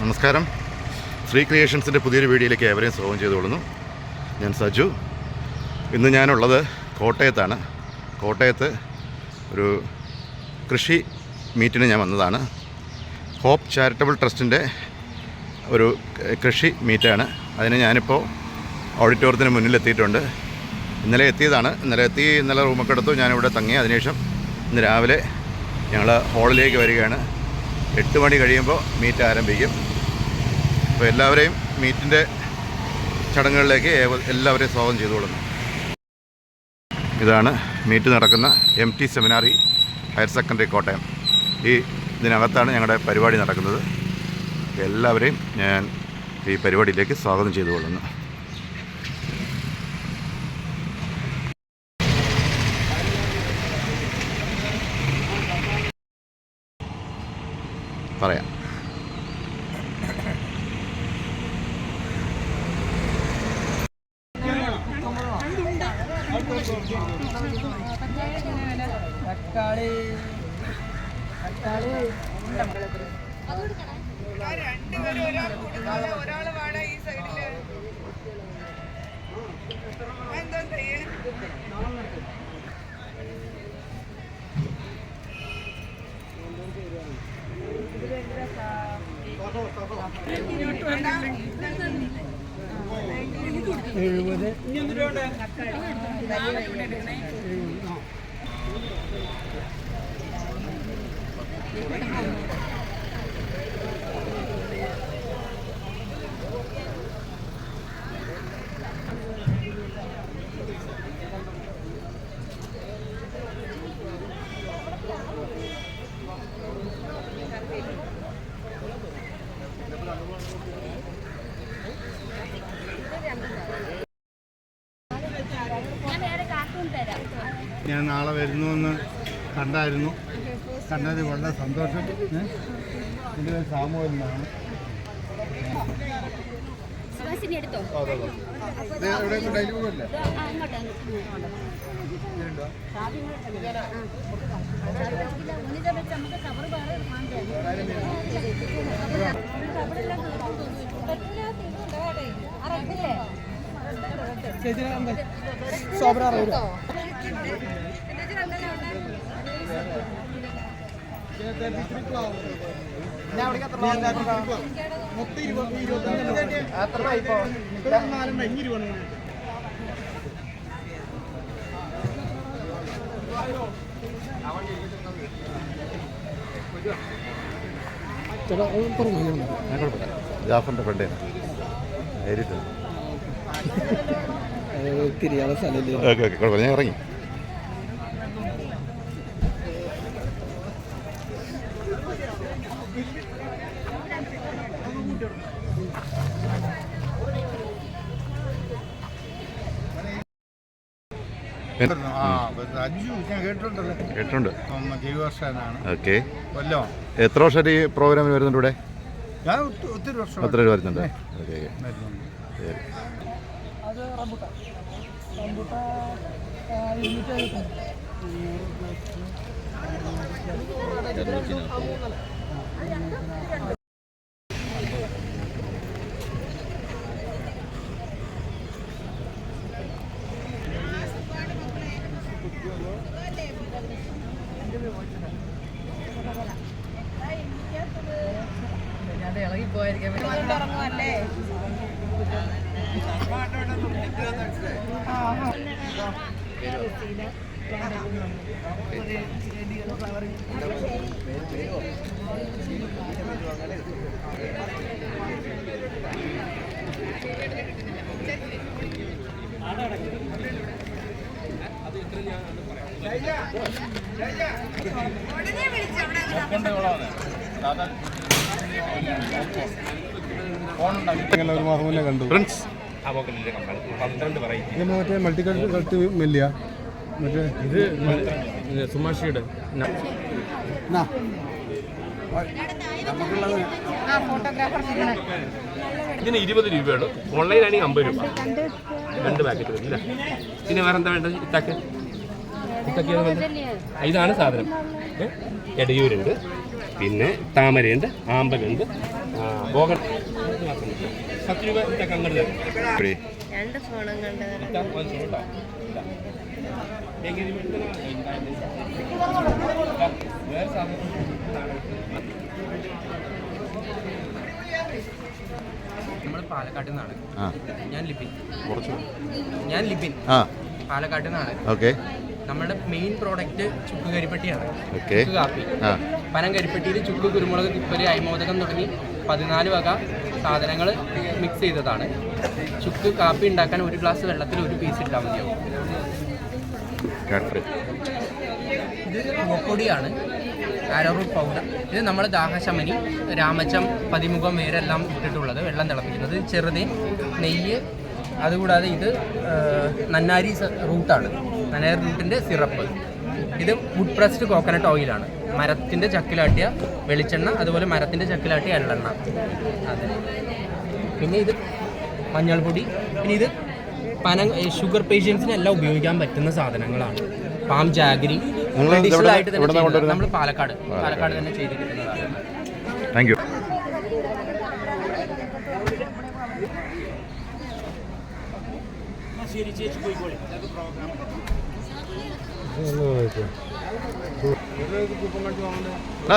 നമസ്കാരം. ശ്രീ ക്രിയേഷൻസിൻ്റെ പുതിയൊരു വീഡിയോയിലേക്ക് ഏവരെയും സ്വാഗതം ചെയ്തുകൊള്ളുന്നു. ഞാൻ സജു. ഇന്ന് ഞാനുള്ളത് കോട്ടയത്താണ്. കോട്ടയത്ത് ഒരു കൃഷി മീറ്റിന് ഞാൻ വന്നതാണ്. ഹോപ്പ് ചാരിറ്റബിൾ ട്രസ്റ്റിൻ്റെ ഒരു കൃഷി മീറ്റാണ്. അതിന് ഞാനിപ്പോൾ ഓഡിറ്റോറിയത്തിന് മുന്നിലെത്തിയിട്ടുണ്ട്. ഇന്നലെ എത്തിയതാണ്. ഇന്നലെ റൂമൊക്കെ എടുത്തു. ഞാനിവിടെ തങ്ങി. അതിനുശേഷം ഇന്ന് രാവിലെ ഞങ്ങൾ ഹാളിലേക്ക് വരികയാണ്. 8 മണി കഴിയുമ്പോൾ മീറ്റ് ആരംഭിക്കും. അപ്പോൾ എല്ലാവരെയും മീറ്റിൻ്റെ ചടങ്ങുകളിലേക്ക് എല്ലാവരെയും സ്വാഗതം ചെയ്തുകൊള്ളുന്നു. ഇതാണ് മീറ്റ് നടക്കുന്ന MT seminary higher secondary Kottayam. ഇതിനകത്താണ് ഞങ്ങളുടെ പരിപാടി നടക്കുന്നത്. എല്ലാവരെയും ഞാൻ ഈ പരിപാടിയിലേക്ക് സ്വാഗതം ചെയ്തുകൊള്ളുന്നു. പറയാം. ഞാൻ നാളെ വരുന്നുവെന്ന് കണ്ടായിരുന്നു. കണ്ടത് വളരെ സന്തോഷം. എൻ്റെ പേര് സാമുവലിനാണ്. ജാഫറിൻ്റെ ഫ്രണ്ടേ നേരിട്ട് കുഴപ്പമില്ല. ഞാൻ ഇറങ്ങി. കേട്ടിട്ടുണ്ട്. ഓക്കെ. എത്ര വർഷം ഈ പ്രോഗ്രാമിന് വരുന്നുണ്ട് ഇവിടെ? ഒത്തിരി വരുന്നുണ്ട്. ഓക്കെ. ഒരു മാസം മുന്നേ കണ്ടു. മറ്റേ മൾട്ടി കൾട്ട് മെല്ലിയ മറ്റേ ഇത് സുമാഷിയുടെ ഇതിന് 20 രൂപയുള്ളൂ. ഓൺലൈനാണെങ്കിൽ 50 രൂപ. 2 പാക്കറ്റ് വരില്ല. പിന്നെ വേറെ എന്താ വേണ്ടത്? ഇതാണ് സാധനം. എടയൂരുണ്ട്, പിന്നെ താമരയുണ്ട്, ആമ്പലുണ്ട്, ബോഗൺ 10 രൂപ കങ്ങട് തരും. രണ്ട് ഫോണും കണ്ടത് നമ്മൾ പാലക്കാട്ടിൽ നിന്നാണ്. ഞാൻ ലിബിൻ ആ പാലക്കാട്ടിൽ നിന്നാണ്. ഓക്കെ. നമ്മുടെ മെയിൻ പ്രോഡക്റ്റ് ചുക്ക് കരിപ്പട്ടിയാണ്. ഓക്കെ. ചുക്ക് കാപ്പി, പനം കരിപ്പട്ടിയിൽ ചുക്ക്, കുരുമുളക്, തിപ്പല്, അയ്മോദകം തുടങ്ങി 14 വക സാധനങ്ങൾ മിക്സ് ചെയ്തതാണ്. ചുക്ക് കാപ്പി ഉണ്ടാക്കാൻ 1 ഗ്ലാസ് വെള്ളത്തിൽ 1 പീസ് ഇട്ടാൽ മതിയാവും. ഇത് പൂപ്പൊടിയാണ്, ആരോറൂട്ട് പൗഡർ. ഇത് നമ്മൾ ദാഹശമനി, രാമച്ചം, പതിമുഖം വേരെല്ലാം ഇട്ടിട്ടുള്ളത്, വെള്ളം തിളപ്പിക്കുന്നത്. ചെറുതേ, നെയ്യ്, അതുകൂടാതെ ഇത് നന്നാരി റൂട്ടാണ്, നന്നാരി റൂട്ടിൻ്റെ സിറപ്പ്. ഇത് വുഡ് പ്രസ്ഡ് കോക്കനട്ട് ഓയിലാണ്, മരത്തിൻ്റെ ചക്കിലാട്ടിയ വെളിച്ചെണ്ണ, അതുപോലെ മരത്തിൻ്റെ ചക്കിലാട്ടിയ എള്ളെണ്ണ. അതെ. പിന്നെ ഇത് മഞ്ഞൾപ്പൊടി. പിന്നെ ഇത് ഷുഗർ പേഷ്യൻസിനെല്ലാം ഉപയോഗിക്കാൻ പറ്റുന്ന സാധനങ്ങളാണ്. പാം ജാഗരി ആയിട്ട് തന്നെ നമ്മൾ പാലക്കാട് തന്നെ ചെയ്തിരിക്കുന്നതാണ്. Thank you.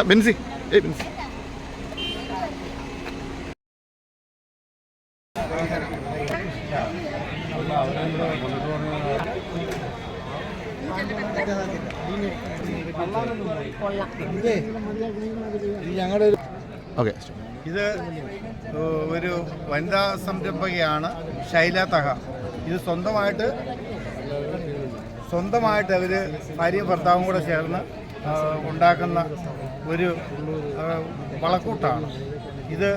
Bency Bency okay. ഇത് ഒരു വനിതാ സംരംഭകയാണ് ശൈല തഹ. ഇത് സ്വന്തമായിട്ട് അവർ ഭാര്യയും ഭർത്താവും കൂടെ ചേർന്ന് ഉണ്ടാക്കുന്ന ഒരു വളക്കൂട്ടാണ്. ഇത്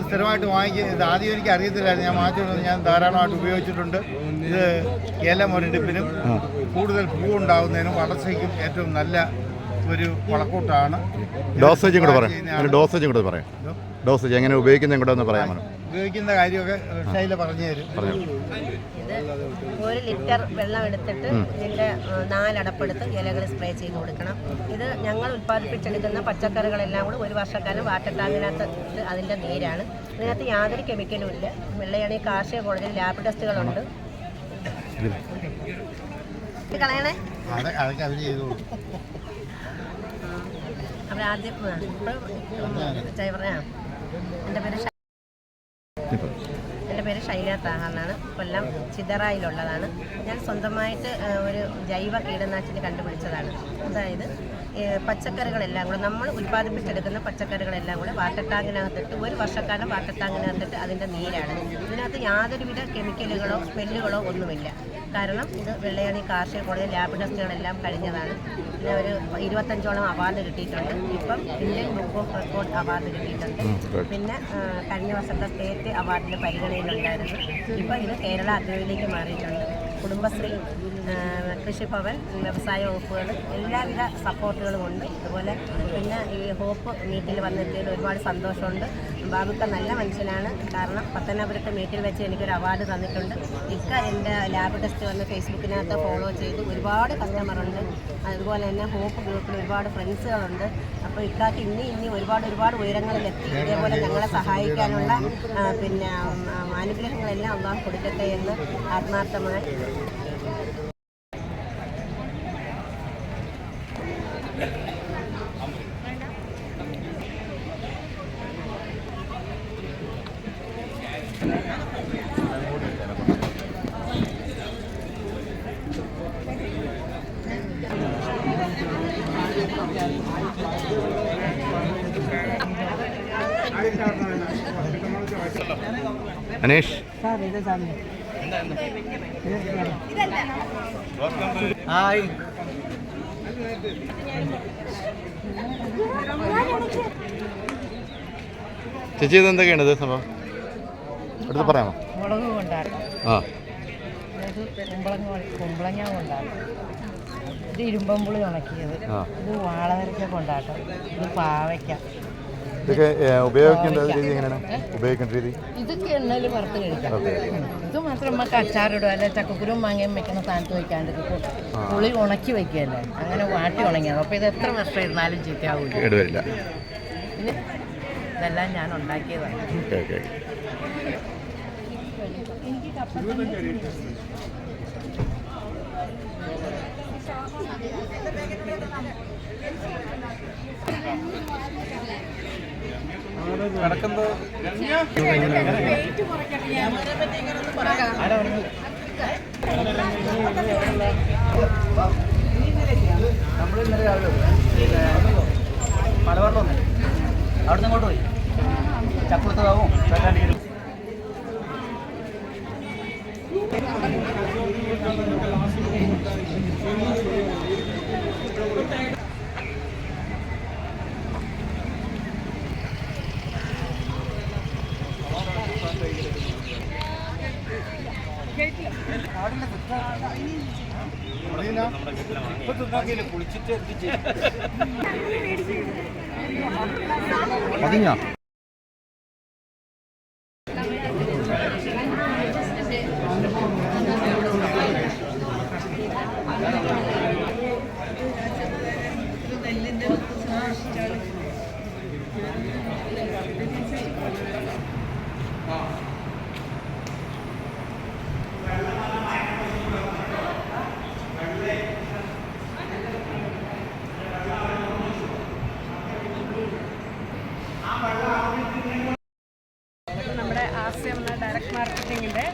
സ്ഥിരമായിട്ട് വാങ്ങിക്കുക. ഇത് ആദ്യം എനിക്ക് അറിയത്തില്ലായിരുന്നു, ഞാൻ വാങ്ങിച്ചിട്ടുണ്ട്. ഞാൻ ധാരാളമായിട്ട് ഉപയോഗിച്ചിട്ടുണ്ട്. ഇത് ഇലമൊരടിപ്പിനും കൂടുതൽ പൂവുണ്ടാകുന്നതിനും വളർച്ചയ്ക്കും ഏറ്റവും നല്ല ഒരു വളക്കൂട്ടാണ്. ഡോസേജും കൂടെ പറയാം. ഡോസേജ് എങ്ങനെ ഉപയോഗിക്കുന്നത് കൂടെ ഒന്ന് പറയാമോ? ഉപയോഗിക്കുന്ന കാര്യമൊക്കെ ശൈല പറഞ്ഞു തരും. ഇത് 1 ലിറ്റർ വെള്ളം എടുത്തിട്ട് ഇതിൻ്റെ 4 അടപ്പെടുത്ത് ഇലകൾ സ്പ്രേ ചെയ്ത് കൊടുക്കണം. ഇത് ഞങ്ങൾ ഉൽപ്പാദിപ്പിച്ചെടുക്കുന്ന പച്ചക്കറികളെല്ലാം കൂടി 1 വർഷക്കാലം വാട്ടർ ടാങ്കിനകത്ത് അതിൻ്റെ നീരാണ്. ഇതിനകത്ത് യാതൊരു കെമിക്കലും ഇല്ല. വെള്ളയാണി കാർഷിക കോളേജിൽ ലാബ് ടെസ്റ്റുകളുണ്ട്. കളയണേ അതൊക്കെ അവർ ചെയ്തോളൂ. അവരാദ്യം എൻ്റെ പേര് ശൈല താഹ എന്നാണ്. കൊല്ലം ചിതറായിലുള്ളതാണ്. ഞാൻ സ്വന്തമായിട്ട് ഒരു ജൈവ കീടനാശിനി കണ്ടുപിടിച്ചതാണ്. അതായത് പച്ചക്കറികളെല്ലാം കൂടെ നമ്മൾ ഉൽപ്പാദിപ്പിച്ചെടുക്കുന്ന പച്ചക്കറികളെല്ലാം കൂടെ വാട്ടർ ടാങ്കിനകത്തിട്ട് 1 വർഷക്കാലം വാട്ടർ ടാങ്കിനകത്തിട്ട് അതിൻ്റെ നീരാണ്. ഇതിനകത്ത് യാതൊരുവിധ കെമിക്കലുകളോ സ്മെല്ലുകളോ ഒന്നുമില്ല. കാരണം ഇത് വെള്ളയാണി കാർഷിക കോളേജ് ലാബ് ടെസ്റ്റുകളെല്ലാം കഴിഞ്ഞതാണ്. പിന്നെ ഒരു 25ഓളം അവാർഡ് കിട്ടിയിട്ടുണ്ട്. ഇപ്പം Indian book of record award കിട്ടിയിട്ടുണ്ട്. പിന്നെ കഴിഞ്ഞ വർഷത്തെ സ്റ്റേറ്റ് അവാർഡിൽ പരിഗണനയിലുണ്ടായിരുന്നു. ഇപ്പോൾ ഇത് കേരള അഗ്രിയിലേക്ക് മാറിയിട്ടുണ്ട്. കുടുംബശ്രീ, കൃഷിഭവൻ, വ്യവസായ വകുപ്പുകൾ എല്ലാവിധ സപ്പോർട്ടുകളും ഉണ്ട്. അതുപോലെ പിന്നെ ഈ ഹോപ്പ് മീറ്റിൽ വന്നെത്തിയതിൽ ഒരുപാട് സന്തോഷമുണ്ട്. ബാബുക്ക നല്ല മനുഷ്യനാണ്. കാരണം പത്തനാപുരത്തെ മീറ്റിൽ വെച്ച് എനിക്കൊരു അവാർഡ് തന്നിട്ടുണ്ട്. ഇക്ക എൻ്റെ ലാബ് ടെസ്റ്റ് വന്ന് ഫേസ്ബുക്കിനകത്ത് ഫോളോ ചെയ്ത് ഒരുപാട് കസ്റ്റമറുണ്ട്. അതുപോലെ തന്നെ ഹോപ്പ് ഗ്രൂപ്പിൽ ഒരുപാട് ഫ്രണ്ട്സുകളുണ്ട്. അപ്പോൾ ഇക്കാക്ക് ഇനി ഒരുപാട് ഉയരങ്ങളിലെത്തി ഇതേപോലെ ഞങ്ങളെ സഹായിക്കാനുള്ള പിന്നെ അനുഗ്രഹങ്ങളെല്ലാം അള്ളാഹു കൊടുക്കട്ടെ എന്ന് ആത്മാർത്ഥമായി അനീഷ്. ഹായ്. ചേച്ചി ഇത് എന്തൊക്കെയാണ് ഇത് സംഭവം എടുത്ത് പറയാമോ? മുളക് കൊണ്ടാണ്. കുമ്പളങ്ങ കൊണ്ടാണ്. ഇത് ഇരുമ്പമ്പുളി ഉണക്കിയത്. ഇത് വാളവരക്ക കൊണ്ടാട്ടം. ഇത് പാവയ്ക്ക. ഇതൊക്കെ ഉപയോഗിക്കേണ്ട രീതി എങ്ങനെയാണ്? ഉപയോഗിക്കേണ്ട രീതി ഇതൊക്കെ എണ്ണയിൽ വറുത്ത് കഴിക്കാം. ഓക്കെ. ഇത് മാത്രം നമുക്ക് അച്ചാറിടുക, അല്ലെ ചക്കക്കുരും മാങ്ങയും വെക്കുന്ന സ്ഥാനത്ത് വയ്ക്കാണ്ട് പുളി ഉണക്കി വയ്ക്കുകയല്ലേ, അങ്ങനെ വാട്ടി ഉണങ്ങിയത്. അപ്പോൾ ഇത് എത്ര വർഷം ഇരുന്നാലും ചീത്തയാവില്ല, കേടുവരില്ല. പിന്നെ ഇതെല്ലാം ഞാൻ ഉണ്ടാക്കിയതാണ്. Okay okay. അവിടെ നിന്ന് പോയി ചക്കുളത്താവും. മതിഞ്ഞോ? നമ്മുടെ ആർസിഎം എന്ന ഡയറക്ട് മാർക്കറ്റിങ്ങിൻ്റെ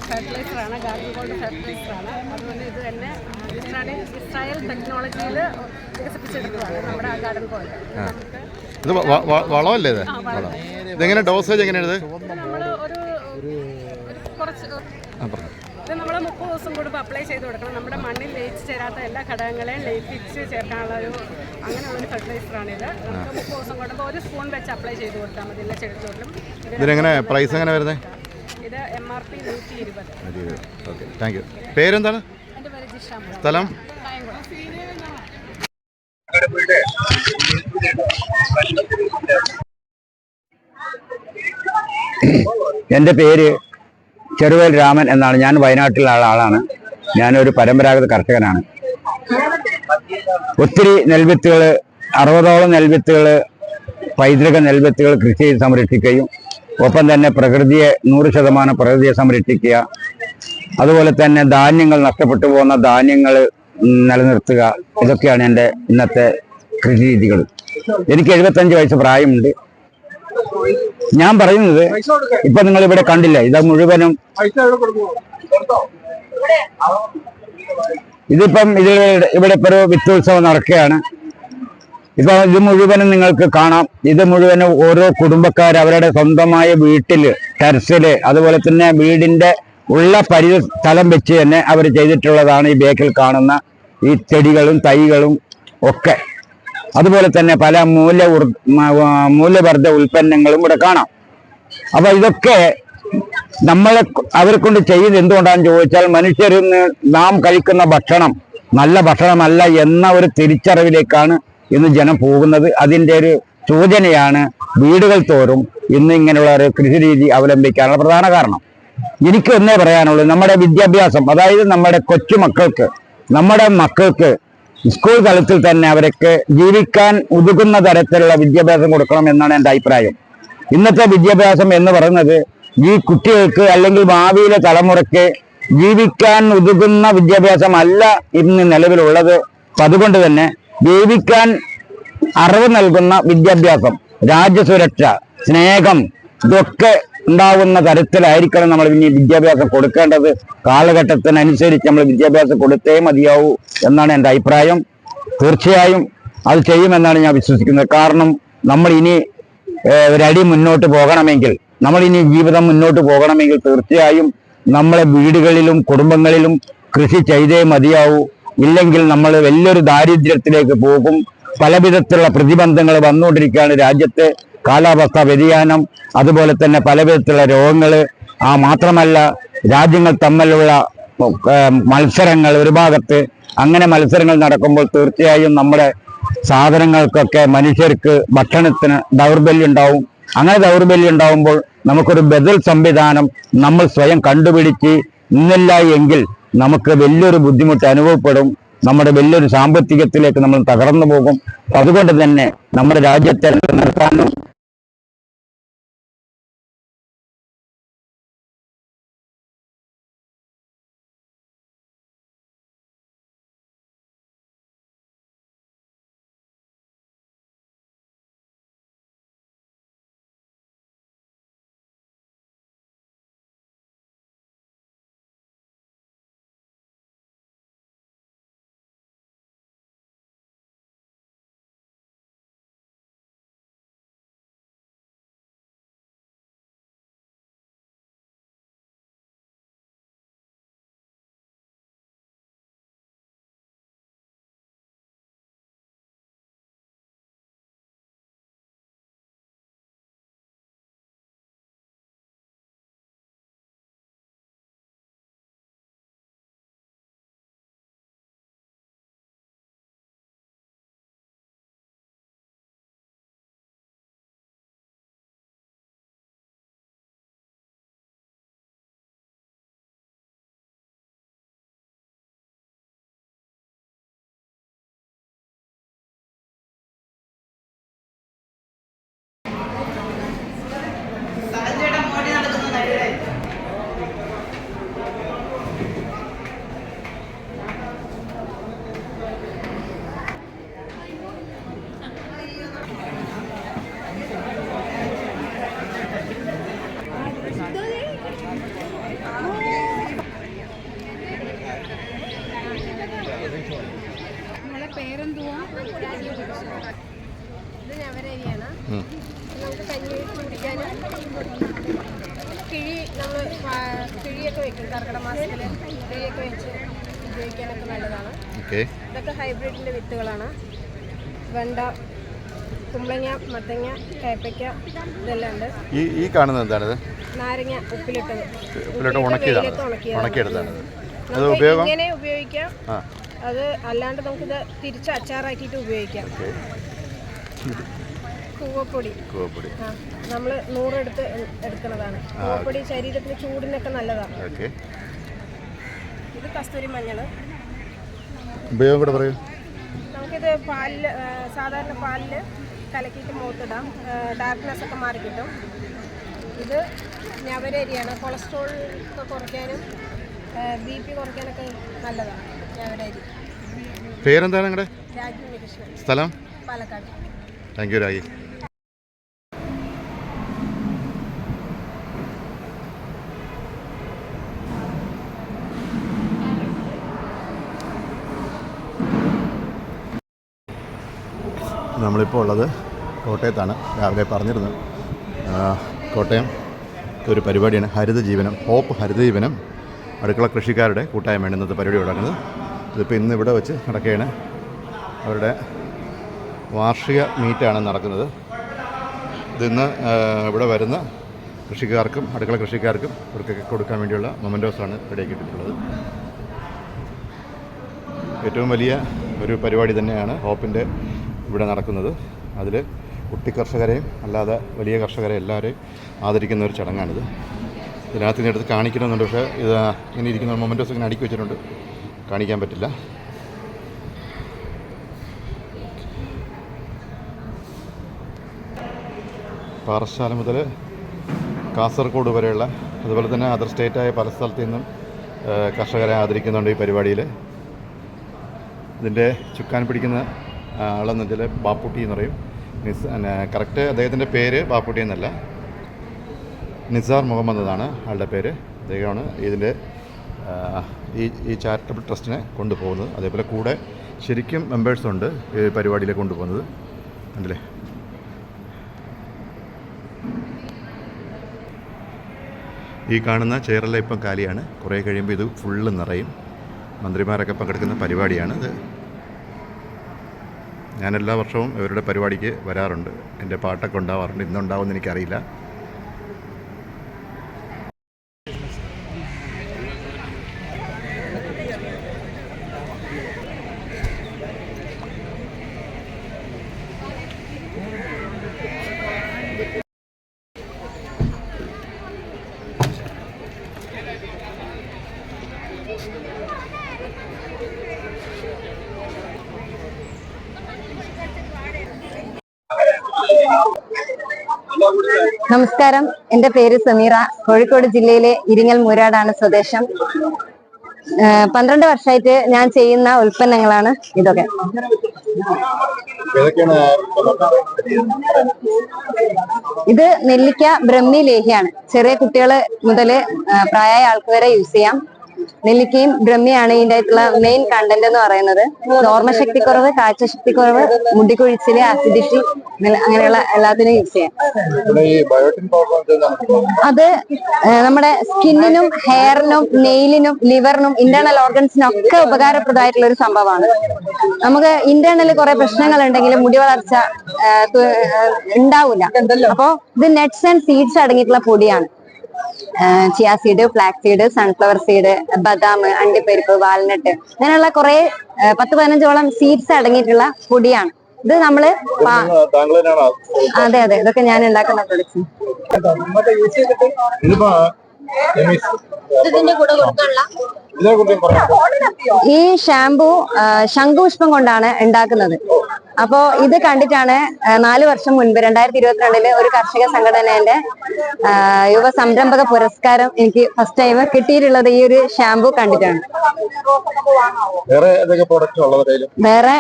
ഫെർട്ടിലൈസറാണ്, ഗാർഡൻ ഗോൾഡ് ഫെർട്ടിലൈസറാണ്. അതുകൊണ്ട് ഇത് തന്നെ ഇസ്രായേൽ ടെക്നോളജിയിൽ വികസിപ്പിച്ചെടുത്തതാണ് നമ്മുടെ ആ ഗാർഡൻ ഗോൾഡ്. ഇത് വളമല്ലേ? ഇത് വളം. ഇതെങ്ങനെ ഡോസേജ് എങ്ങനെയാണ്? നമ്മൾ ഒരു കുറച്ച് ഇത് നമ്മൾ 30 ദിവസം കൂടുമ്പോൾ അപ്ലൈ ചെയ്ത് കൊടുക്കണം. നമ്മുടെ മണ്ണിൽ ലയിച്ച് ചേരാത്ത എല്ലാ ഘടകങ്ങളെയും ലയിപ്പിച്ച് ചേർക്കാനുള്ള അങ്ങനെയുള്ളൊരു ഫെർട്ടിലൈസറാണിത്. നമുക്ക് 30 ദിവസം കൂടുമ്പോൾ 1 സ്പൂൺ വെച്ച് അപ്ലൈ ചെയ്ത് കൊടുത്താൽ മതി എല്ലാ ചെടിത്തോട്ടിലും. ഇതിനെങ്ങനെ പ്രൈസ് എങ്ങനെ വരുന്നത്? ഇത് MRP 120. Okay, thank you. പേരെന്താണ്? എൻ്റെ പേര് ജിഷ. സ്ഥലം? കായംകുളം. എൻ്റെ പേര് ചെറുവേൽ രാമൻ എന്നാണ്. ഞാൻ വയനാട്ടിലുള്ള ആളാണ്. ഞാനൊരു പരമ്പരാഗത കർഷകനാണ്. ഒത്തിരി നെൽവിത്തുകൾ, 60ഓളം നെൽവിത്തുകൾ, പൈതൃക നെൽവിത്തുകൾ കൃഷി ചെയ്ത് സംരക്ഷിക്കുകയും ഒപ്പം തന്നെ പ്രകൃതിയെ 100% പ്രകൃതിയെ സംരക്ഷിക്കുക, അതുപോലെ തന്നെ ധാന്യങ്ങൾ നഷ്ടപ്പെട്ടു പോകുന്ന ധാന്യങ്ങൾ നിലനിർത്തുക, ഇതൊക്കെയാണ് എൻ്റെ ഇന്നത്തെ കൃഷി രീതികൾ. എനിക്ക് 75 വയസ്സ് പ്രായമുണ്ട്. ഞാൻ പറയുന്നത് ഇപ്പൊ നിങ്ങൾ ഇവിടെ കണ്ടില്ല, ഇത് മുഴുവനും ഇതിപ്പം ഇവിടെ ഇപ്പൊ ഒരു വിത്തുത്സവം നടക്കുകയാണ്. ഇപ്പൊ ഇത് മുഴുവനും നിങ്ങൾക്ക് കാണാം. ഇത് മുഴുവനും ഓരോ കുടുംബക്കാർ അവരുടെ സ്വന്തമായ വീട്ടില്, ടെറസില്, അതുപോലെ തന്നെ വീടിന്റെ ഉള്ള സ്ഥലം വെച്ച് തന്നെ അവർ ചെയ്തിട്ടുള്ളതാണ് ഈ ബേക്കിൽ കാണുന്ന ഈ ചെടികളും തൈകളും ഒക്കെ. അതുപോലെ തന്നെ പല മൂല്യവർദ്ധ ഉൽപ്പന്നങ്ങളും ഇവിടെ കാണാം. അപ്പൊ ഇതൊക്കെ അവരെ കൊണ്ട് ചെയ്യുന്നത് എന്തുകൊണ്ടാണെന്ന് ചോദിച്ചാൽ, മനുഷ്യരിന്ന് നാം കഴിക്കുന്ന ഭക്ഷണം നല്ല ഭക്ഷണമല്ല എന്ന ഒരു തിരിച്ചറിവിലേക്കാണ് ഇന്ന് ജനം പോകുന്നത്. അതിൻ്റെ ഒരു സൂചനയാണ് വീടുകൾ തോറും ഇന്ന് ഇങ്ങനെയുള്ള ഒരു കൃഷി രീതി അവലംബിക്കാനുള്ള പ്രധാന കാരണം. എനിക്ക് ഒന്നേ പറയാനുള്ളൂ, നമ്മുടെ വിദ്യാഭ്യാസം, അതായത് നമ്മുടെ കൊച്ചുമക്കൾക്ക്, നമ്മുടെ മക്കൾക്ക് സ്കൂൾ തലത്തിൽ തന്നെ അവർക്ക് ജീവിക്കാൻ ഉതകുന്ന തരത്തിലുള്ള വിദ്യാഭ്യാസം കൊടുക്കണം എന്നാണ് എൻ്റെ അഭിപ്രായം. ഇന്നത്തെ വിദ്യാഭ്യാസം എന്ന് പറയുന്നത് ഈ കുട്ടികൾക്ക് അല്ലെങ്കിൽ ഭാവിയിലെ തലമുറയ്ക്ക് ജീവിക്കാൻ ഉതകുന്ന വിദ്യാഭ്യാസമല്ല ഇന്ന് നിലവിലുള്ളത്. അതുകൊണ്ട് തന്നെ ജീവിക്കാൻ അറിവ് നൽകുന്ന വിദ്യാഭ്യാസം, രാജ്യസുരക്ഷ, സ്നേഹം, ഇതൊക്കെ ഉണ്ടാവുന്ന തരത്തിലായിരിക്കണം നമ്മൾ ഇനി വിദ്യാഭ്യാസം കൊടുക്കേണ്ടത്. കാലഘട്ടത്തിനനുസരിച്ച് നമ്മൾ വിദ്യാഭ്യാസം കൊടുത്തേ മതിയാവൂ എന്നാണ് എൻ്റെ അഭിപ്രായം. തീർച്ചയായും അത് ചെയ്യുമെന്നാണ് ഞാൻ വിശ്വസിക്കുന്നത്. കാരണം നമ്മൾ ഇനി ഒരടി മുന്നോട്ട് പോകണമെങ്കിൽ, നമ്മളിനി ജീവിതം മുന്നോട്ട് പോകണമെങ്കിൽ തീർച്ചയായും നമ്മളെ വീടുകളിലും കുടുംബങ്ങളിലും കൃഷി ചെയ്തേ മതിയാവൂ. ഇല്ലെങ്കിൽ നമ്മൾ വലിയൊരു ദാരിദ്ര്യത്തിലേക്ക് പോകും. പലവിധത്തിലുള്ള പ്രതിബന്ധങ്ങൾ വന്നുകൊണ്ടിരിക്കുകയാണ് രാജ്യത്ത്. കാലാവസ്ഥാ വ്യതിയാനം, അതുപോലെ തന്നെ പലവിധത്തിലുള്ള രോഗങ്ങൾ, മാത്രമല്ല രാജ്യങ്ങൾ തമ്മിലുള്ള മത്സരങ്ങൾ ഒരു ഭാഗത്ത്. അങ്ങനെ മത്സരങ്ങൾ നടക്കുമ്പോൾ തീർച്ചയായും നമ്മുടെ സാധനങ്ങൾക്കൊക്കെ മനുഷ്യർക്ക് ഭക്ഷണത്തിന് ദൗർബല്യം ഉണ്ടാവും. അങ്ങനെ ദൗർബല്യം ഉണ്ടാവുമ്പോൾ നമുക്കൊരു ബദൽ സംവിധാനം നമ്മൾ സ്വയം കണ്ടുപിടിച്ച് ഇന്നില്ല എങ്കിൽ നമുക്ക് വലിയൊരു ബുദ്ധിമുട്ട് അനുഭവപ്പെടും. നമ്മുടെ വലിയൊരു സാമ്പത്തികത്തിലേക്ക് നമ്മൾ തകർന്നു പോകും. അതുകൊണ്ട് തന്നെ നമ്മുടെ രാജ്യത്തെ നിലനിർത്താനും ഇത് ഞവരരിയാണ്. നമുക്ക് കഞ്ഞി കുടിക്കാനും കിഴി നമ്മൾ കിഴിയൊക്കെ വെക്കും. കർക്കിടക മാസത്തിൽ കിഴിയൊക്കെ വെച്ച് ഉപയോഗിക്കാനൊക്കെ നല്ലതാണ്. ഇതൊക്കെ ഹൈബ്രിഡിൻ്റെ വിത്തുകളാണ്. വെണ്ട, കുമ്പളങ്ങ, മത്തങ്ങ, കയ്പയ്ക്ക ഇതെല്ലാം ഉണ്ട്. ഈ കാണുന്നത് എന്താണിത്? നാരങ്ങ ഉപ്പിലിട്ടത്, ഉണക്കിയെടുത്താണ്. ഇങ്ങനെ ഉപയോഗിക്കാം. അത് അല്ലാണ്ട് നമുക്കിത് തിരിച്ച് അച്ചാറാക്കിയിട്ട് ഉപയോഗിക്കാം. കൂവപ്പൊടി നമ്മൾ 100 എടുക്കുന്നതാണ്. കൂവപ്പൊടി ശരീരത്തിന് ചൂടിനൊക്കെ നല്ലതാണ്. ഇത് കസ്തൂരി മഞ്ഞൾ. ഉപയോഗം കൂടെ പറയൂ. നമുക്കിത് പാലിൽ, സാധാരണ പാലിൽ കലക്കിയിട്ട് മുഖത്തിടാം. ഡാർക്ക്നെസ് ഒക്കെ മാറി കിട്ടും. ഇത് ഞവരരിയാണ്. കൊളസ്ട്രോൾ ഒക്കെ കുറയ്ക്കാനും BP കുറയ്ക്കാനൊക്കെ നല്ലതാണ് ഞവരരി. പേരെന്താണ് നിങ്ങളുടെ? രാജു കൃഷ്ണൻ. സ്ഥലം? പാലക്കാട്. താങ്ക് യു രാജി. നമ്മളിപ്പോൾ ഉള്ളത് കോട്ടയത്താണ്. രാവിലെ പറഞ്ഞിരുന്നു കോട്ടയം ഒരു പരിപാടിയാണ് ഹരിത ജീവനം, ഹോപ്പ് ഹരിത ജീവനം അടുക്കള കൃഷിക്കാരുടെ കൂട്ടായ്മയാണ് ഇന്നത്തെ പരിപാടി നടക്കുന്നത്. ഇതിപ്പോൾ ഇന്ന് ഇവിടെ വെച്ച് നടക്കുകയാണ്. അവരുടെ വാർഷിക മീറ്റാണ് നടക്കുന്നത്. ഇതിന്ന് ഇവിടെ വരുന്ന കൃഷിക്കാർക്കും അടുക്കള കൃഷിക്കാർക്കും ഇവർക്കൊക്കെ കൊടുക്കാൻ വേണ്ടിയുള്ള മൊമെൻറ്റോസാണ് റെഡിയാക്കിയിട്ടുള്ളത്. ഏറ്റവും വലിയ ഒരു പരിപാടി തന്നെയാണ് ഹോപ്പിൻ്റെ ഇവിടെ നടക്കുന്നത്. അതിൽ കുട്ടി കർഷകരെയും അല്ലാതെ വലിയ കർഷകരെ എല്ലാവരെയും ആദരിക്കുന്ന ഒരു ചടങ്ങാണിത്. ഇതിനകത്ത് ഇതിനടുത്ത് കാണിക്കണമെന്നുണ്ട്. പക്ഷേ ഇത് ഇങ്ങനെ ഇരിക്കുന്ന മൊമെൻറ്റോസ് ഇങ്ങനെ അടുക്കി വെച്ചിട്ടുണ്ട്, കാണിക്കാൻ പറ്റില്ല. പാറശാല മുതൽ കാസർഗോഡ് വരെയുള്ള അതുപോലെ തന്നെ അതർ സ്റ്റേറ്റായ പല സ്ഥലത്തു നിന്നും കർഷകരെ ആദരിക്കുന്നുണ്ട് ഈ പരിപാടിയിൽ. ഇതിൻ്റെ ചുക്കാൻ പിടിക്കുന്ന ആളെന്ന് വെച്ചാൽ ബാപ്പുട്ടി എന്ന് പറയും. കറക്റ്റ് അദ്ദേഹത്തിൻ്റെ പേര് ബാപ്പുട്ടി എന്നല്ല, നിസാർ മുഹമ്മദ് എന്നാണ് ആളുടെ പേര്. അദ്ദേഹമാണ് ഇതിൻ്റെ ഈ ചാരിറ്റബിൾ ട്രസ്റ്റിനെ കൊണ്ടുപോകുന്നത്. അതേപോലെ കൂടെ ശരിക്കും മെമ്പേഴ്സുണ്ട് ഈ പരിപാടിയിലേക്ക് കൊണ്ടുപോകുന്നത്. കണ്ടില്ലേ? ഈ കാണുന്ന ചെയറെല്ലാം ഇപ്പം കാലിയാണ്. കുറേ കഴിയുമ്പോൾ ഇത് ഫുള്ള് നിറയും. മന്ത്രിമാരൊക്കെ പങ്കെടുക്കുന്ന പരിപാടിയാണ് ഇത്. ഞാൻ എല്ലാ വർഷവും ഇവരുടെ പരിപാടിക്ക് വരാറുണ്ട്. എൻ്റെ പാട്ടൊക്കെ ഉണ്ടാവാറുണ്ട്. ഇന്നുണ്ടാവുമെന്ന് എനിക്കറിയില്ല. നമസ്കാരം, എൻ്റെ പേര് സമീറ. കോഴിക്കോട് ജില്ലയിലെ ഇരിങ്ങൽ മൂരാടാണ് സ്വദേശം. 12 വർഷമായിട്ട് ഞാൻ ചെയ്യുന്ന ഉൽപ്പന്നങ്ങളാണ് ഇതൊക്കെ. ഇത് നെല്ലിക്ക ബ്രഹ്മി ലേഹ്യാണ്. ചെറിയ കുട്ടികൾ മുതൽ പ്രായമായ ആൾക്ക് വരെ യൂസ് ചെയ്യാം. നെല്ലിക്കയും ബ്രഹ്മിയാണ് ഇതിൻ്റെ ആയിട്ടുള്ള മെയിൻ കണ്ടന്റ് എന്ന് പറയുന്നത്. ഓർമ്മശക്തിക്കുറവ്, കാഴ്ചശക്തിക്കുറവ്, മുടികൊഴിച്ചില്, ആസിഡിറ്റി, അങ്ങനെയുള്ള എല്ലാത്തിനും യൂസ് ചെയ്യാം. അത് നമ്മുടെ സ്കിന്നിനും ഹെയറിനും നെയിലിനും ലിവറിനും ഇന്റേണൽ ഓർഗൻസിനും ഒക്കെ ഉപകാരപ്രദമായിട്ടുള്ള ഒരു സംഭവമാണ്. നമുക്ക് ഇന്റേണൽ കുറെ പ്രശ്നങ്ങൾ ഉണ്ടെങ്കിലും മുടി വളർച്ച ഉണ്ടാവില്ല. അപ്പോ ഇത് നെറ്റ്സ് ആൻഡ് സീഡ്സ് അടങ്ങിയിട്ടുള്ള പൊടിയാണ്. Chia seed, flax seed, sunflower seed, ബദാം, അണ്ടിപ്പരിപ്പ്, വാൽനട്ട്, അങ്ങനെയുള്ള കുറെ 10-15ഓളം സീഡ്സ് അടങ്ങിയിട്ടുള്ള പൊടിയാണ്. ഇത് നമ്മള് അതെ അതെ ഇതൊക്കെ ഞാൻ ഉണ്ടാക്കുന്ന പ്രൊഡക്ട്സ്. ഈ ഷാംപൂ ശംഖുപുഷ്പം കൊണ്ടാണ് ഉണ്ടാക്കുന്നത്. അപ്പോ ഇത് കണ്ടിട്ടാണ് 4 വർഷം മുൻപ് 2022 ഒരു കർഷക സംഘടനയുടെ യുവ സംരംഭക പുരസ്കാരം എനിക്ക് ഫസ്റ്റ് ടൈം കിട്ടിയിട്ടുള്ളത് ഈ ഒരു ഷാംപൂ കണ്ടിട്ടാണ്. വേറെ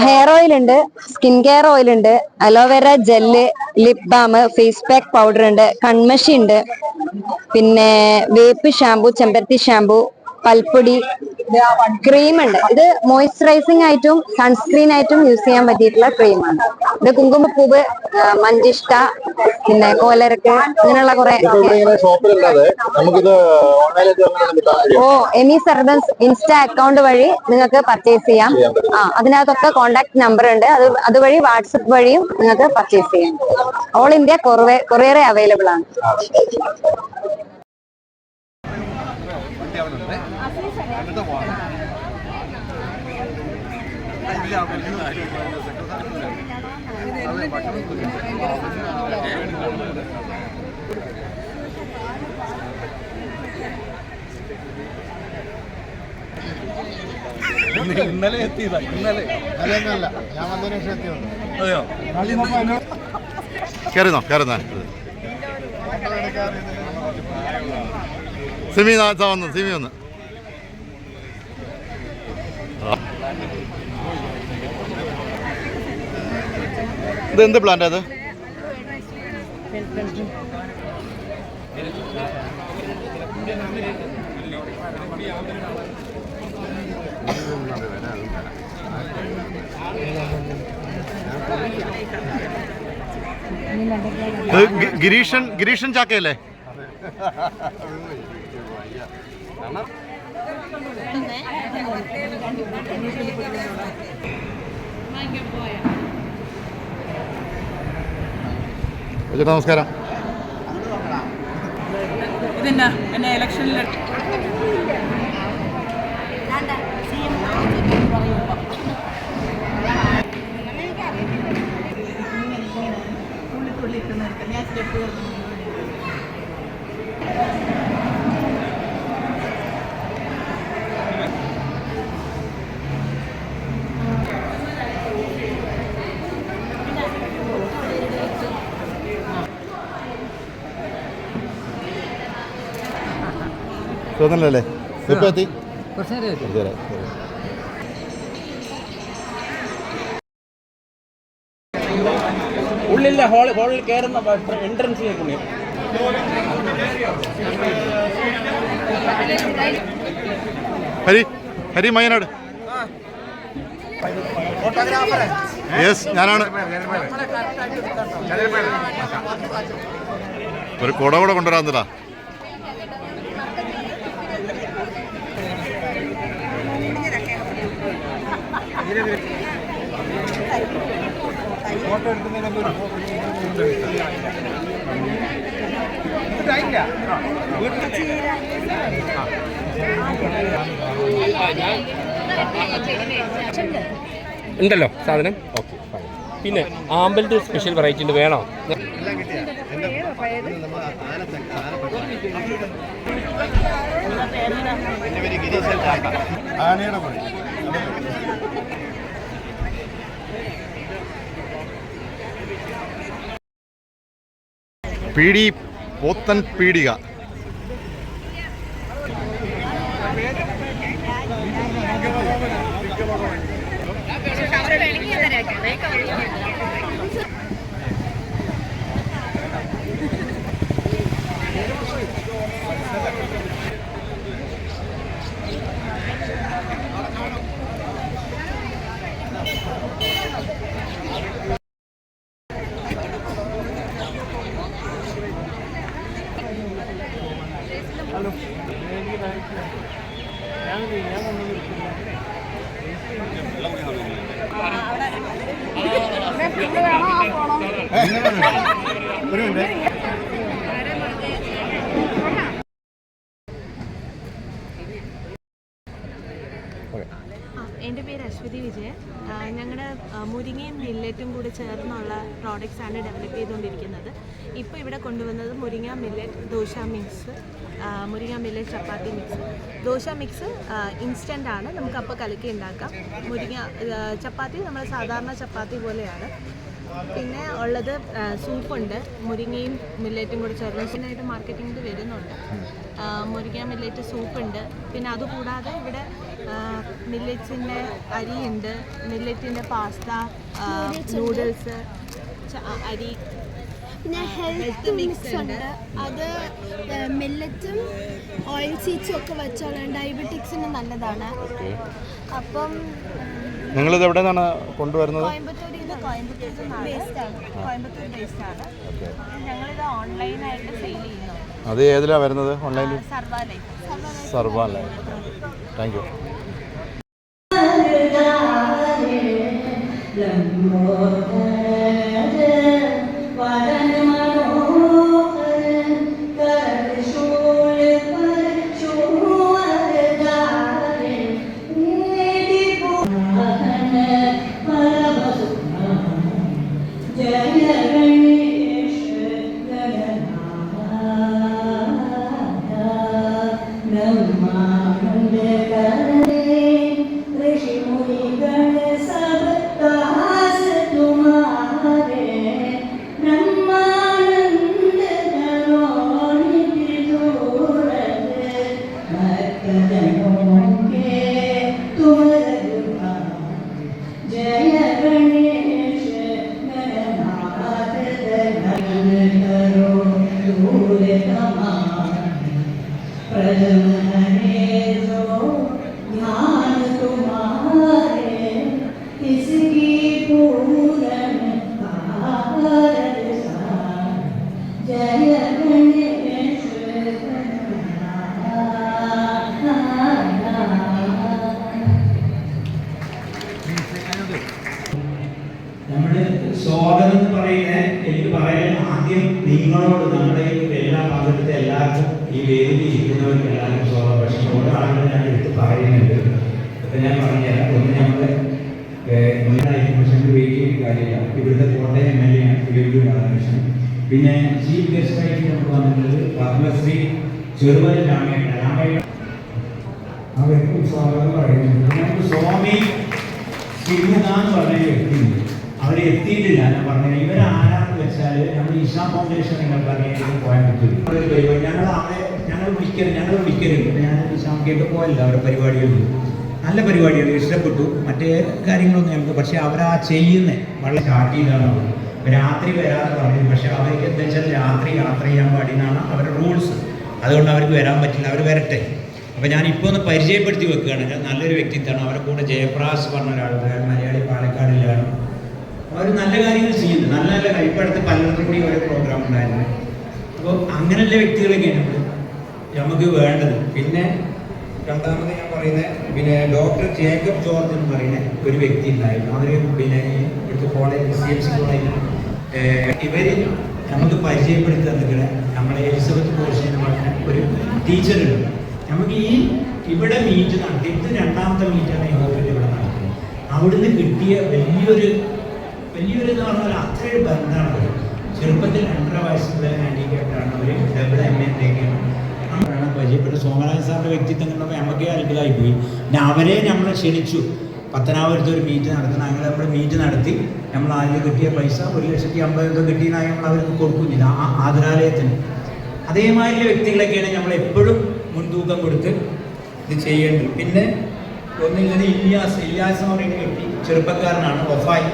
ഹെയർ ഓയിൽ ഉണ്ട്, സ്കിൻ കെയർ ഓയിൽ ഉണ്ട്, aloe vera gel, lip balm, face pack powder ഉണ്ട്, കൺമഷി ഉണ്ട്, പിന്നെ വേപ്പ് ഷാംപൂ, ചെമ്പരത്തി ഷാംപൂ, പൽപ്പൊടി, ക്രീം ഉണ്ട്. ഇത് മോയ്സ്ചറൈസിംഗ് ആയിട്ടും സൺസ്ക്രീൻ ആയിട്ടും യൂസ് ചെയ്യാൻ പറ്റിയിട്ടുള്ള ക്രീമാണ്. ഇത് കുങ്കുമപ്പൂവ്, മഞ്ചിഷ്ട, പിന്നെ കോലരക്ക്, അങ്ങനെയുള്ള കുറെ. എമീസ് ഹെർബൽസ് ഇൻസ്റ്റ അക്കൗണ്ട് വഴി നിങ്ങൾക്ക് പർച്ചേസ് ചെയ്യാം. അതിനകത്തൊക്കെ കോൺടാക്ട് നമ്പർ ഉണ്ട്. അതുവഴി വാട്സപ്പ് വഴിയും നിങ്ങൾക്ക് പർച്ചേസ് ചെയ്യാം. ഓൾ ഇന്ത്യ കൊറിയർ അവൈലബിൾ ആണ്. ഇന്നലെ എത്തിയതാ. ഇന്നലെ ഞാൻ വന്നതിന് ശേഷം എത്തിയത്. കയറുന്ന സിമി വന്ന് ഇത് എന്ത് പ്ലാന്റ് അത്? ഗിരീഷൻ ചാക്കയല്ലേ? ചേട്ടാ നമസ്കാരം. ഇതെന്നാ എന്നെ ഇലക്ഷനിൽ തോന്നല്ലേ? ഇപ്പൊ എത്തി ഉള്ളില്ല ഹോളിൽ കയറുന്ന എൻട്രൻസിലേക്ക്. ഹരി മയനാട്. യെസ്, ഞാനാണ്. ഒരു കുട കൂടെ കൊണ്ടുവരാന്നില്ല. ഫോട്ടോ എടുക്കുന്നതിനൊക്കെ ഉണ്ടല്ലോ സാധനം. ഓക്കെ, പിന്നെ ആമ്പലിൻ്റെ സ്പെഷ്യൽ വെറൈറ്റി ഉണ്ട്, വേണോ? എൻ്റെ പേര് ഗിരീശൻ ചാണ്ട. ആനയുടെ പണി. പീടി പോത്തൻ പീടിക. ഒരു മിനിറ്റ്. എൻ്റെ പേര് അശ്വതി വിജയൻ. ഞങ്ങളുടെ മുരിങ്ങയും മില്ലറ്റും കൂടി ചേർന്നുള്ള പ്രോഡക്റ്റ്സ് ആണ് ഡെവലപ്പ് ചെയ്തുകൊണ്ടിരിക്കുന്നത്. ഇപ്പോൾ ഇവിടെ കൊണ്ടുവന്നത് മുരിങ്ങ മില്ലറ്റ് ദോശ മിക്സ്, മുരിങ്ങ മില്ലറ്റ് ചപ്പാത്തി മിക്സ്. ദോശ മിക്സ് ഇൻസ്റ്റൻ്റ് ആണ്, നമുക്ക് അപ്പോൾ കലക്കി ഉണ്ടാക്കാം. മുരിങ്ങ ചപ്പാത്തി നമ്മൾ സാധാരണ ചപ്പാത്തി പോലെയാണ്. പിന്നെ ഉള്ളത് സൂപ്പുണ്ട്, മുരിങ്ങയും മില്ലറ്റും കൂടി ചേർന്നതായിട്ട് മാർക്കറ്റിംഗിൽ വരുന്നുണ്ട്. മുരിങ്ങ മില്ലറ്റ് സൂപ്പുണ്ട്. പിന്നെ അതുകൂടാതെ ഇവിടെ മില്ലറ്റ്സിൻ്റെ അരിയുണ്ട്, മില്ലറ്റിൻ്റെ പാസ്ത, നൂഡിൽസ്, അരി, പിന്നെ ഹെൽത്ത് മിക്സ് ഉണ്ട്. അത് മില്ലറ്റും ഓയിൽ സീഡ്സും ഒക്കെ വെച്ചാണ് ഡയബറ്റിക്സിന് നല്ലതാണ്. അപ്പം നിങ്ങളിത് എവിടെ നിന്നാണ് കൊണ്ടുവരുന്നത്? കോയമ്പത്തൂർ ബേസ്ഡ് ആണ്. ഞങ്ങളിത് ഓൺലൈനായിട്ട് സെയിൽ ചെയ്യുന്നു. അത് ഏതിലാണ് വരുന്നത്? ഓൺലൈനിൽ? സർവ ലൈഫ്. Thank you. നമ്മുടെ സ്വാഗതം എന്ന് പറയുന്നത് എനിക്ക് പറയാൻ ആദ്യം നിങ്ങളോട് നമ്മുടെ എല്ലാ ഭാഗത്തെ എല്ലാവർക്കും ഈ വേദിയിൽ ഇരിക്കുന്നവർക്ക് എല്ലാവർക്കും സ്വാഗതം. പക്ഷേ ഓരോ ആളുകൾ ഞാൻ എടുത്ത് പറയുന്നുണ്ട്. അപ്പം ഞാൻ പറഞ്ഞുതരാം. ഒന്ന് നമ്മുടെ ഇൻഫർമേഷൻ്റെ വേദിയിൽ കാര്യമില്ല. ഇവിടുത്തെ കോട്ടയം MLA ആണ് രാധാകൃഷ്ണൻ. പിന്നെ ചീഫ് ഗസ്റ്റായിട്ട് നമുക്ക് വന്നിട്ടുള്ളത് പത്മശ്രീ ചെറുവര രാമേട്ടൻ. അവർക്കും സ്വാഗതം പറയുന്നുണ്ട്. നമുക്ക് സ്വാമി സിംഹനാഥ് പറഞ്ഞ വ്യക്തിയുണ്ട്. അവിടെ എത്തിയിട്ടില്ല. ഞാൻ പറഞ്ഞത് ഇവരാരാന്ന് വെച്ചാൽ നമ്മൾ ഇഷാ ഫൗണ്ടേഷൻ നിങ്ങൾക്ക് അറിയാൻ കോയമ്പത്തൂർ പരിപാടി ഞങ്ങൾ വിളിക്കരുത്. ഞാൻ ഇഷാമൊക്കെ പോയല്ല അവരുടെ പരിപാടികളിൽ. നല്ല പരിപാടിയാണ്, ഇഷ്ടപ്പെട്ടു. മറ്റേ കാര്യങ്ങളൊന്നും ഞങ്ങൾക്ക്, പക്ഷേ അവരാ ചെയ്യുന്നത് വളരെ സ്റ്റാർട്ട് ചെയ്താണ്. രാത്രി വരാതെ പറഞ്ഞത്. പക്ഷേ അവർക്ക് എന്താ വെച്ചാൽ രാത്രി യാത്ര ചെയ്യാൻ പാടിയെന്നാണ് അവരുടെ റൂൾസ്. അതുകൊണ്ട് അവർക്ക് വരാൻ പറ്റില്ല. അവർ വരട്ടെ. അപ്പോൾ ഞാൻ ഇപ്പോൾ ഒന്ന് പരിചയപ്പെടുത്തി വെക്കുകയാണ്. നല്ലൊരു വ്യക്തിത്വമാണ്. അവരെ കൂടെ ജയപ്രാസ് പറഞ്ഞ ഒരാൾ മലയാളി പാലക്കാടിലാണ്. അവർ നല്ല കാര്യങ്ങൾ ചെയ്യുന്നു. നല്ല നല്ല കാര്യം. ഇപ്പോൾ അടുത്ത് പലർക്കും കൂടി ഓരോ പ്രോഗ്രാം ഉണ്ടായിരുന്നു. അപ്പോൾ അങ്ങനെയുള്ള വ്യക്തികളൊക്കെയാണ് നമുക്ക് വേണ്ടത്. പിന്നെ രണ്ടാമത് ഞാൻ പറയുന്നത് പിന്നെ ഡോക്ടർ ജേക്കബ് ജോർജ് എന്ന് പറയുന്ന ഒരു വ്യക്തി ഉണ്ടായിരുന്നു. അവർ പിന്നെ ഇവിടുത്തെ കോളേജ് CMC കോളേജിൽ ഇവർ നമുക്ക് പരിചയപ്പെടുത്തി തന്നിട്ട് നമ്മളെ എലിസബത്ത് കോഴ്സ് എന്ന് പറഞ്ഞ ഒരു ടീച്ചറുണ്ട്. നമുക്ക് ഇവിടെ മീറ്റ് നടത്തി. ഇത് രണ്ടാമത്തെ മീറ്റാണ് ഈ ഹോട്ടലിൽ ഇവിടെ നടത്തുന്നത്. അവിടുന്ന് കിട്ടിയ വലിയൊരു എന്ന് പറഞ്ഞാൽ അത്രയൊരു ബന്ധമാണ്. ചെറുപ്പത്തിൽ 2.5 വയസ്സുള്ള ഹാൻഡിക്യാപ്റ്റാണ് അവർ. ഡബിൾ MA പരിചയപ്പെട്ട സോമനാഥൻ സാറിൻ്റെ വ്യക്തിത്വം കണ്ടപ്പോൾ നമുക്കേ അത്ഭുതമായി പോയി. പിന്നെ അവരെ നമ്മൾ ക്ഷണിച്ചു. പത്തനാപുരത്ത് ഒരു മീറ്റ് നടത്തണം. അങ്ങനെ നമ്മൾ മീറ്റ് നടത്തി. നമ്മൾ ആദ്യം കിട്ടിയ പൈസ 1,50,000 കിട്ടിയതായി നമ്മൾ അവർക്ക് കൊടുക്കുന്നില്ല ആതുരാലയത്തിന്. അതേമാതിരി വ്യക്തികളൊക്കെയാണ് നമ്മൾ എപ്പോഴും മുൻതൂക്കം കൊടുത്ത് ഇത് ചെയ്യേണ്ടത്. പിന്നെ ഒന്നില്ലത് ഇല്യാസ് എന്ന് പറയുന്ന വ്യക്തി ചെറുപ്പക്കാരനാണ്. ഒഫായി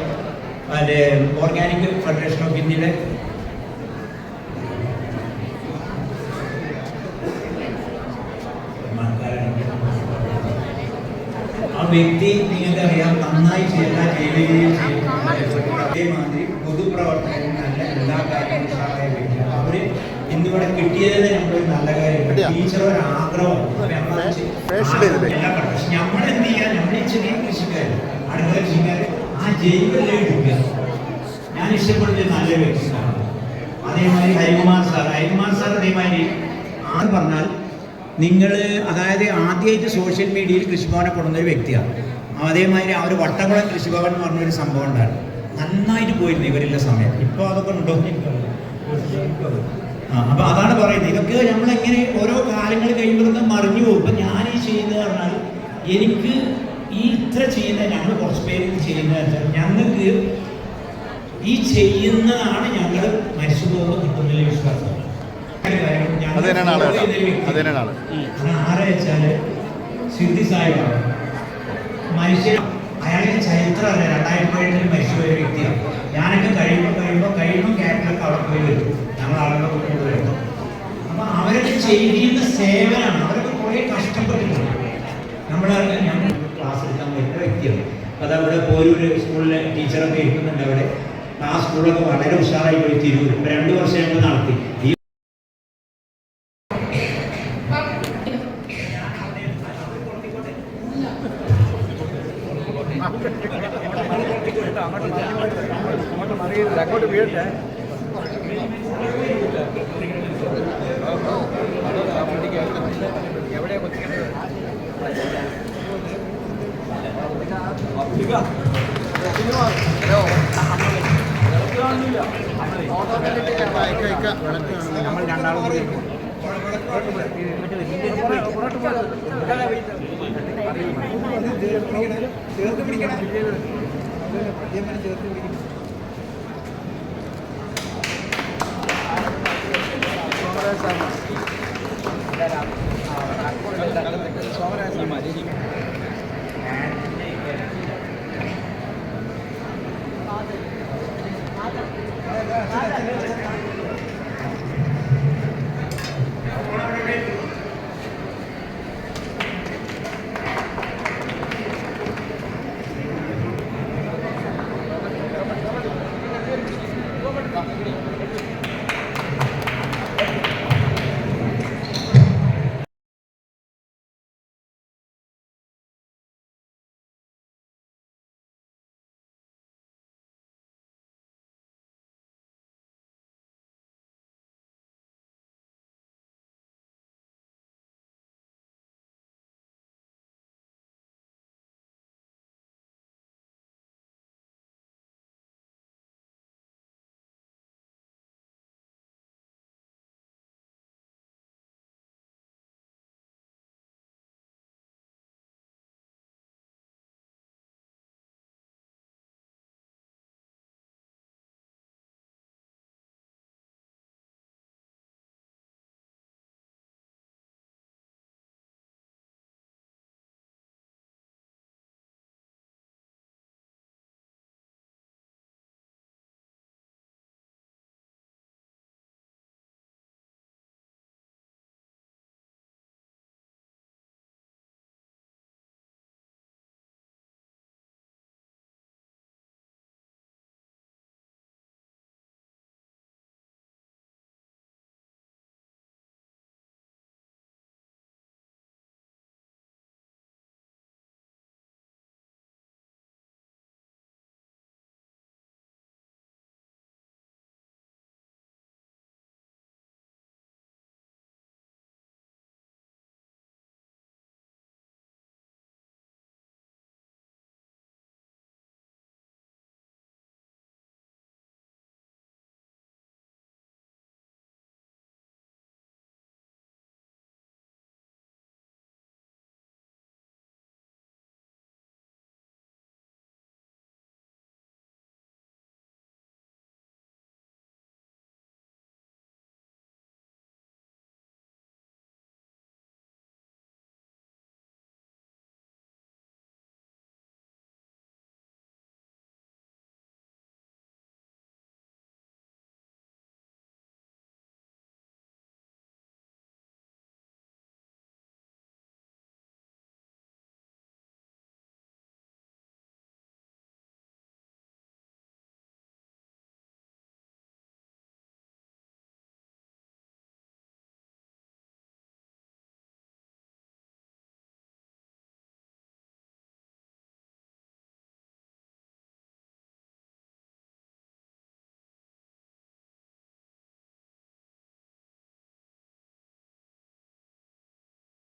അതിൻ്റെ ഓർഗാനിക് ഫെഡറേഷൻ ഓഫ് ഇന്ത്യയുടെ ആ വ്യക്തി നിങ്ങൾക്ക് അറിയാം നന്നായി എല്ലാ ജൈവരീതിയിൽ അതേമാതിരി പൊതുപ്രവർത്തകരും നല്ല എല്ലാ കാര്യങ്ങളും ഉഷാറായ വ്യക്തിയാണ്. അവർ ഇന്നിവിടെ കിട്ടിയതിന് നമ്മളൊരു നല്ല കാര്യം ടീച്ചറൊരു ആഗ്രഹം നമ്മളെന്ത് ചെയ്യാൻ നമ്മൾ ചെറിയ കൃഷിക്കാർ അടുത്ത കൃഷിക്കാർ ആ ജൈവല്ലേ എടുക്കുക. ഞാൻ ഇഷ്ടപ്പെടുന്ന നല്ല വ്യക്തിയാണ്. അതേമാതിരി ഹരികുമാർ സാർ അതേമാതിരി ആന്ന് പറഞ്ഞാൽ നിങ്ങൾ അതായത് ആദ്യമായിട്ട് സോഷ്യൽ മീഡിയയിൽ കൃഷിഭവനെ കൊണ്ടുവന്നൊരു വ്യക്തിയാണ്. അതേമാതിരി ആ ഒരു വട്ടക്കുളം കൃഷിഭവൻ എന്ന് പറഞ്ഞൊരു സംഭവം ഉണ്ടായിരുന്നു. നന്നായിട്ട് പോയിരുന്നു ഇവരില്ല സമയം. ഇപ്പോൾ അതൊക്കെ ഉണ്ടോ? അപ്പോൾ അതാണ് പറയുന്നത്. ഇതൊക്കെ നമ്മളെങ്ങനെ ഓരോ കാലങ്ങൾ കഴിയുമ്പോഴൊക്കെ മറിഞ്ഞു പോകും. ഇപ്പം ഞാൻ ഈ ചെയ്യുന്നത് പറഞ്ഞാൽ എനിക്ക് ഈ ഇത്ര ചെയ്യുന്നത് ഞങ്ങൾ കുറച്ച് പേര് ചെയ്യുന്നത് വെച്ചാൽ ഞങ്ങൾക്ക് ഈ ചെയ്യുന്നതാണ് ഞങ്ങൾ മരിച്ചു പോകുമ്പോൾ കിട്ടുന്നില്ല വിശ്വാസം. ആരെ വെച്ചാല് സിദ്ധി സാഹിബാണ്. മനുഷ്യൻ അയാളുടെ ചരിത്രം അല്ല 2017 മരിച്ചുപോയ വ്യക്തിയാണ്. ഞാനൊക്കെ കഴിയുമ്പോൾ ക്യാപിറ്റലൊക്കെ അവിടെ പോയി വരും. ഞങ്ങൾ ആളുകളെ കൊണ്ടുവരുന്നു. അപ്പൊ അവരൊക്കെ ചെയ്യുന്ന സേവനമാണ്. അവരൊക്കെ കുറെ കഷ്ടപ്പെട്ടിട്ടുണ്ട്. ഞങ്ങൾ ക്ലാസ് എടുക്കാൻ പറ്റുന്ന വ്യക്തിയാണ്. അതവിടെ പോരൂര് സ്കൂളിലെ ടീച്ചറൊക്കെ ഇരിക്കുന്നുണ്ട്. അവിടെ ആ സ്കൂളൊക്കെ വളരെ ഉഷാറായി പോയി തിരൂർ 2 വർഷം ഞങ്ങൾ നടത്തി. അങ്ങോട്ട് വീഴട്ടെ. എവിടെയാ കൊച്ചിക്കുന്നത്? നമ്മൾ രണ്ടാളും കൂടി ചേർത്ത് പിടിക്കണം.